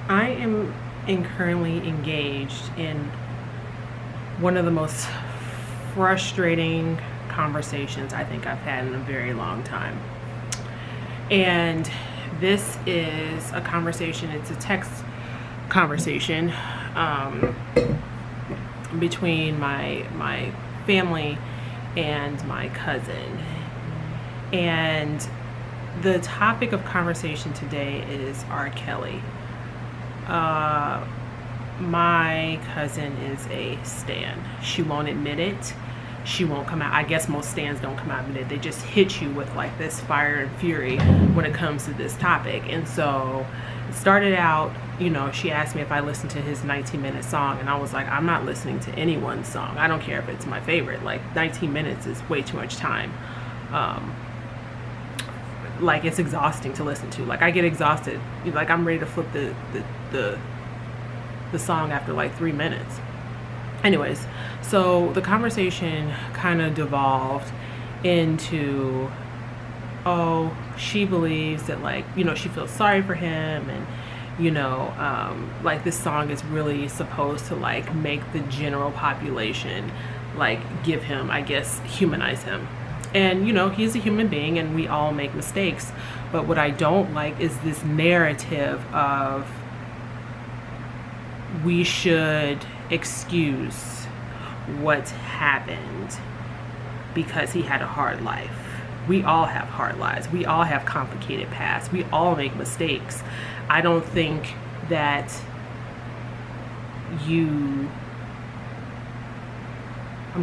I am currently engaged in one of the most frustrating conversations I think I've had in a very long time. And this is a conversation, it's a text conversation between my family and my cousin. And the topic of conversation today is R. Kelly. My cousin is a stan. She won't admit it. She won't come out. I guess most stans don't come out and admit it. They just hit you with like this fire and fury when it comes to this topic. And so it started out, you know, she asked me if I listened to his 19-minute song, and I was like, I'm not listening to anyone's song. I don't care if it's my favorite. Like 19 minutes is way too much time. Like it's exhausting to listen to. Like I get exhausted. Like I'm ready to flip the song after like 3 minutes. Anyways, so the conversation kind of devolved into, oh, she believes that, like, you know, she feels sorry for him, and you know, like this song is really supposed to like make the general population like give him, I guess, humanize him. And you know, he's a human being and we all make mistakes. But what I don't like is this narrative of we should excuse what's happened because he had a hard life. We all have hard lives. We all have complicated pasts. We all make mistakes. I don't think that I'm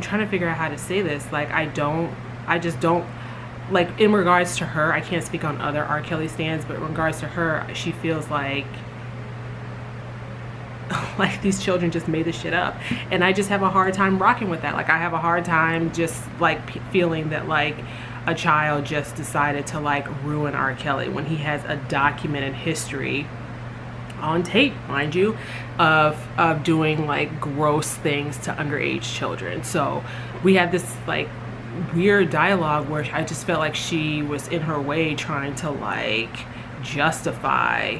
trying to figure out how to say this. Like I just don't, like in regards to her, I can't speak on other R. Kelly stans, but in regards to her, she feels like these children just made this shit up. And I just have a hard time rocking with that. Like I have a hard time just like feeling that like a child just decided to like ruin R. Kelly when he has a documented history on tape, mind you, of doing like gross things to underage children. So we had this like weird dialogue where I just felt like she was in her way trying to like justify,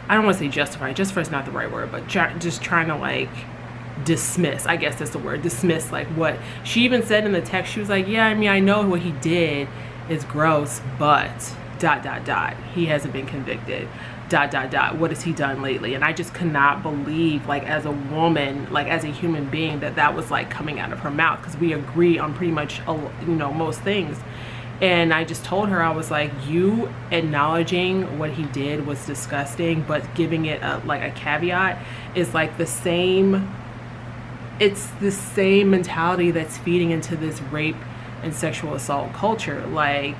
I don't want to say justify, justify is not the right word, but just trying to like dismiss, I guess that's the word, dismiss like what she even said in the text. She was like, yeah, I mean, I know what he did is gross, but ... he hasn't been convicted ... what has he done lately? And I just could not believe, like as a woman, like as a human being, that was like coming out of her mouth, because we agree on pretty much, you know, most things. And I just told her, I was like, you acknowledging what he did was disgusting, but giving it like a caveat is like the same, it's the same mentality that's feeding into this rape and sexual assault culture. Like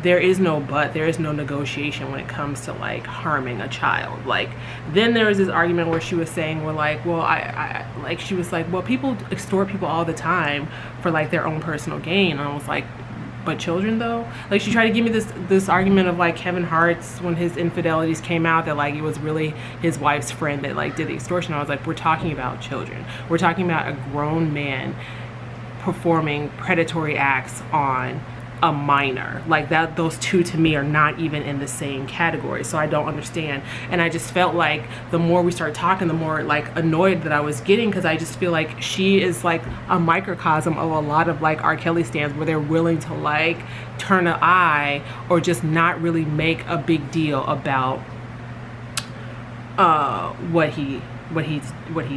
there is no but, there is no negotiation when it comes to like harming a child. Like then there was this argument where she was saying, we're like, well, I like, she was like, well, people extort people all the time for like their own personal gain. And I was like, but children though? Like she tried to give me this argument of like Kevin Hart's, when his infidelities came out, that like it was really his wife's friend that like did the extortion. I was like, we're talking about children. We're talking about a grown man performing predatory acts on a minor. Like that, those two to me are not even in the same category. So I don't understand. And I just felt like the more we started talking, the more like annoyed that I was getting, because I just feel like she is like a microcosm of a lot of like R. Kelly stans, where they're willing to like turn an eye or just not really make a big deal about what he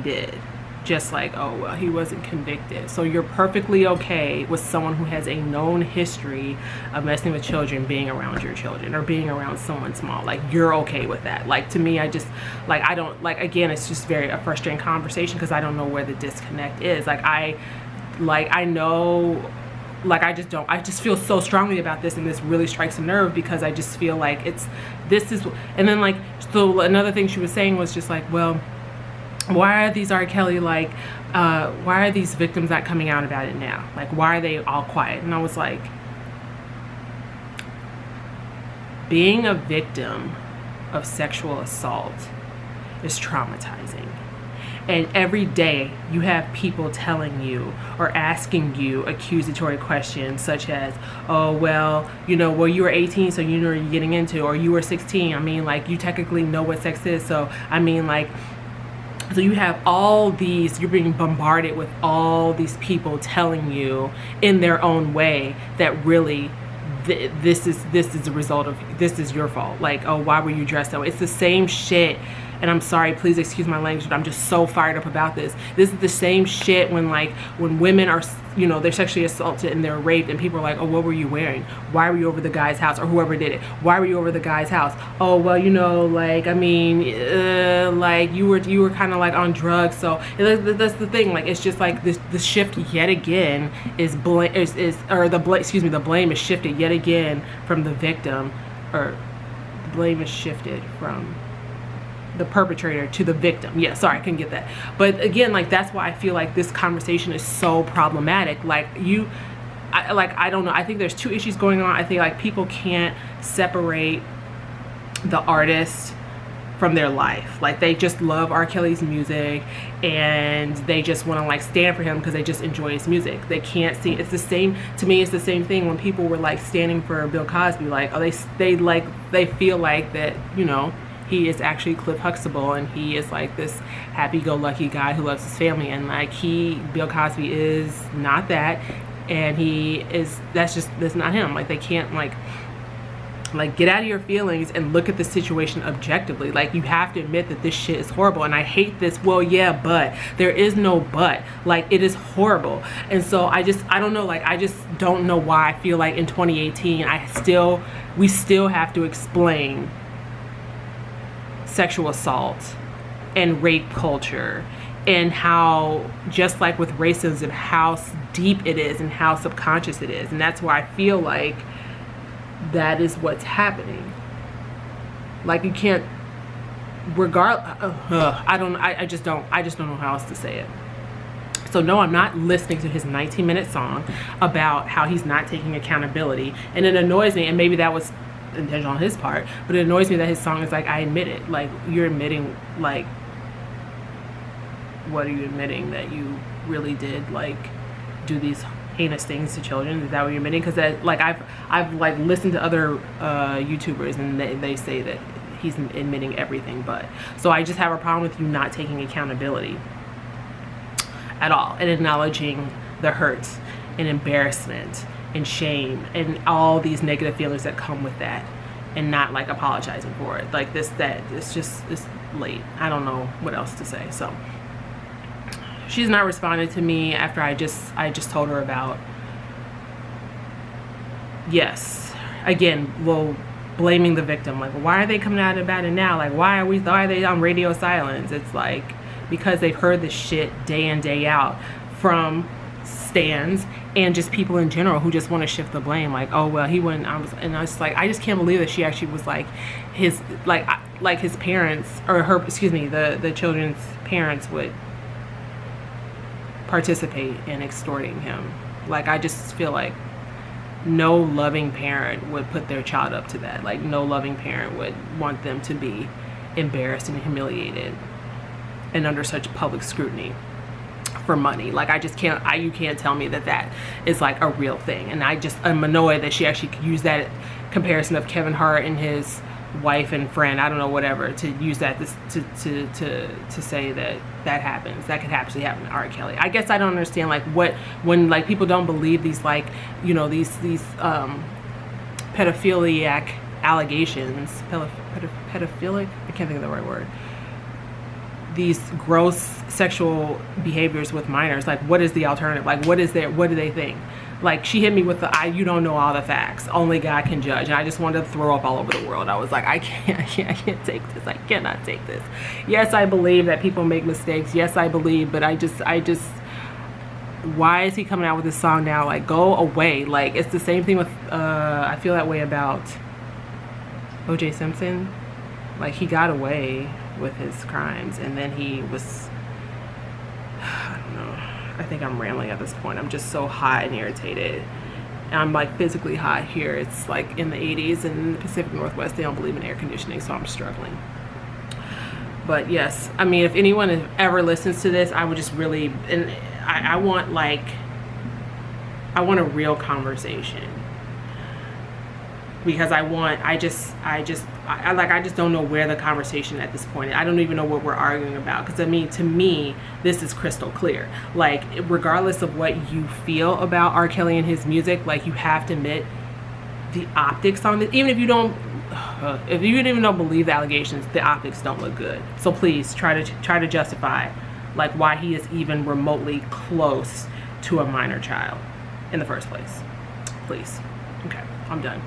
did. Just like, oh, well, he wasn't convicted. So you're perfectly okay with someone who has a known history of messing with children being around your children or being around someone small. Like you're okay with that. Like to me, I just like, I don't like, again, it's just a frustrating conversation because I don't know where the disconnect is. Like I know, like I just feel so strongly about this, and this really strikes a nerve because I just feel like and then like, so another thing she was saying was just like, well, why are these R. Kelly, like, why are these victims not coming out about it now? Like, why are they all quiet? And I was like, being a victim of sexual assault is traumatizing. And every day you have people telling you or asking you accusatory questions such as, oh, well, you know, well, you were 18, so you know what you're getting into, or you were 16. I mean, like, you technically know what sex is. So, I mean, like, so you have all these, you're being bombarded with all these people telling you in their own way that really this is the result of, this is your fault. Like, oh, why were you dressed that way? It's the same shit. And I'm sorry, please excuse my language, but I'm just so fired up about this. This is the same shit when, like, when women are, you know, they're sexually assaulted and they're raped and people are like, oh, what were you wearing? Why were you over the guy's house? Or whoever did it. Why were you over the guy's house? Oh, well, you know, like, I mean, like, you were kind of like on drugs. So that's the thing. Like, it's just like this shift yet again the blame is shifted yet again from the victim, or blame is shifted from the perpetrator to the victim. Yeah, sorry, I couldn't get that. But again, like, that's why I feel like this conversation is so problematic. Like, I don't know. I think there's two issues going on. I think, like, people can't separate the artist from their life. Like, they just love R. Kelly's music and they just want to, like, stand for him because they just enjoy his music. They can't see, it's the same, to me, it's the same thing when people were, like, standing for Bill Cosby. Like, oh, they feel like that, you know, he is actually Cliff Huxtable and he is like this happy-go-lucky guy who loves his family, and like Bill Cosby is not that, and that's not him. Like, they can't like get out of your feelings and look at the situation objectively. Like, you have to admit that this shit is horrible. And I hate this, well, yeah, but there is no but. Like, it is horrible. And so I don't know, like, I just don't know why I feel like in 2018 we still have to explain sexual assault and rape culture, and how, just like with racism, how deep it is and how subconscious it is. And that's why I feel like that is what's happening. Like, you can't, I just don't know how else to say it. So no, I'm not listening to his 19-minute song about how he's not taking accountability, and it annoys me, and maybe that was intentional on his part, but it annoys me that his song is like, I admit it. Like, you're admitting, like, what are you admitting? That you really did, like, do these heinous things to children? Is that what you're admitting? Because that, like, I've like listened to other YouTubers, and they say that he's admitting everything. But so I just have a problem with you not taking accountability at all, and acknowledging the hurts and embarrassment and shame and all these negative feelings that come with that, and not like apologizing for it. Like, it's late. I don't know what else to say. So she's not responding to me after I just told her about, yes, again, well, blaming the victim. Like, why are they coming out about it now? Like, why are they on radio silence? It's like, because they've heard this shit day in, day out from stands and just people in general who just want to shift the blame. Like, oh, well, he wouldn't. I was like, I just can't believe that she actually was like his parents, or her, excuse me, the children's parents would participate in extorting him. Like, I just feel like no loving parent would put their child up to that. Like, no loving parent would want them to be embarrassed and humiliated and under such public scrutiny for money. Like, I just can't, you can't tell me that that is like a real thing. And I'm annoyed that she actually used that comparison of Kevin Hart and his wife and friend, I don't know, whatever, to use that to say that happens. That could actually happen to R. Kelly. I guess I don't understand, like, when like people don't believe these, like, you know, these pedophiliac allegations, pedophilic, I can't think of the right word, these gross sexual behaviors with minors. Like, what is the alternative? Like, what do they think? Like, she hit me with you don't know all the facts, only God can judge. And I just wanted to throw up all over the world. I was like, I can't take this. I cannot take this. Yes, I believe that people make mistakes. Yes, I believe, but I just why is he coming out with this song now? Like, go away. Like, it's the same thing with I feel that way about O.J. Simpson. Like, he got away with his crimes, and then he was, I don't know, I think I'm rambling at this point. I'm just so hot and irritated. And I'm like physically hot here. It's like in the 80s, and in the Pacific Northwest they don't believe in air conditioning, so I'm struggling. But yes, I mean, if anyone ever listens to this, I would just really, and I want like, I want a real conversation, because I just don't know where the conversation at this point. I don't even know what we're arguing about, because I mean, to me, this is crystal clear. Like, regardless of what you feel about R. Kelly and his music, like, you have to admit the optics on it, even if you don't believe the allegations, the optics don't look good. So please try to justify like why he is even remotely close to a minor child in the first place. Please. Okay, I'm done.